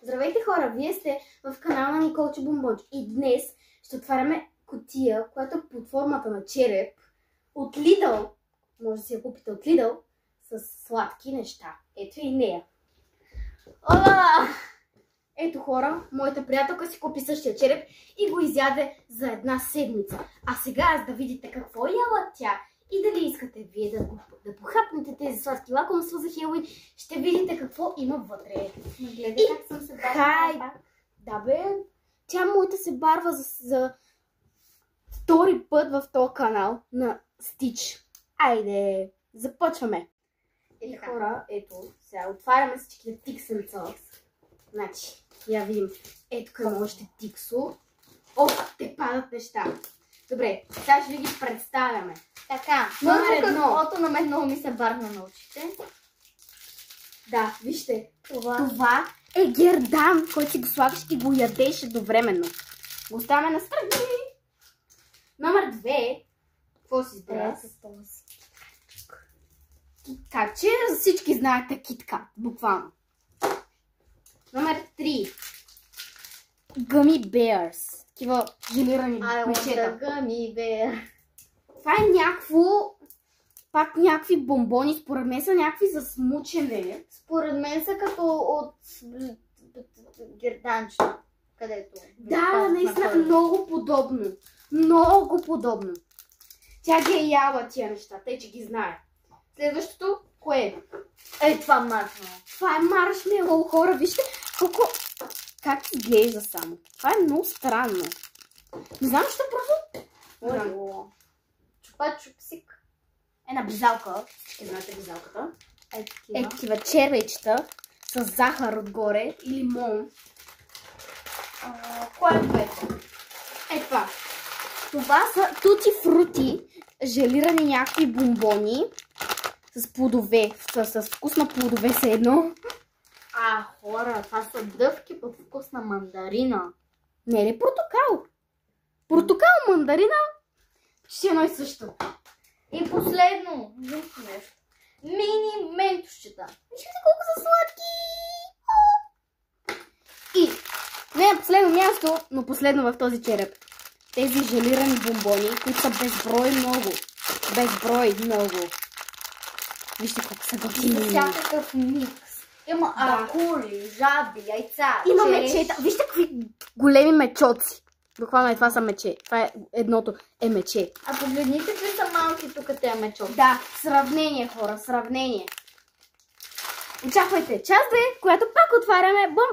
Здравейте хора, вие сте в канала на Николче Бомбонче и днес ще отваряме кутия, която е под формата на череп от Lidl. Може да си я купите от Lidl с сладки неща. Ето и нея. Ето хора, моята приятелка си купи същия череп и го изяде за една седмица. А сега, да видите какво яла тя и дали искате вие да похапнете тези сладки лакомства за Хелуин, ще видите какво има вътре. Гледай как съм се барва. Да бе, тя моята се барва за втори път в този канал на Стич. Айде, започваме. И хора, ето, сега отваряме всичките тиксенца. Значи, я видим. Ето към още тиксо. Те падат неща. Добре, сега ще ви ги представяме. Така, Номер едно. каквото на мен много ми се барна на очите. Да, вижте. Това е гердан, който си го слагаш и го ядеш едновременно. Го оставяме на страни. Номер 2. Какво си избира? Така че всички знаете KitKat, буквално. Номер 3. Gummy Bears. Такива желирани мечета. Gummy bear. Това е пак някакви бомбони, според мен са някакви за смучене. Според мен са като от герданчето, където е. Да, наистина много подобно. Много подобно. Тя ги е яла тия неща, тъй че ги знае. Следващото, кое е? Това маршмело. Това е маршмело, хора. Вижте как изглежда само. Това е много странно. Не знам, що просто... Чупа-чупсик. Една бизалка. Всички знаете бизалката. Е Такива червейчета с захар отгоре и лимон. Кое е което? Това. Това са тути фрути, желирани някакви бомбони с плодове, с вкус на плодове се едно. Хора, това са дъвки под вкус на мандарина. Не ли портокал? Портокал, мандарина, ще едно и също. И последно, друго нещо. Мини ментушчета. Вижте колко са сладки! И не на последно място, но последно в този череп. Тези желирани бомбони, които са безброй много. Безброй много. Вижте колко са готини. Всякакъв микс. Има акули, жаби, яйца, има мечета. Вижте какви големи мечоци. Буквално това са мече. Това е едното е мече. А погледните какви са малки тук тези мечоци. Да, сравнение хора, сравнение. Очаквайте част 2, която пак отваряме бомба.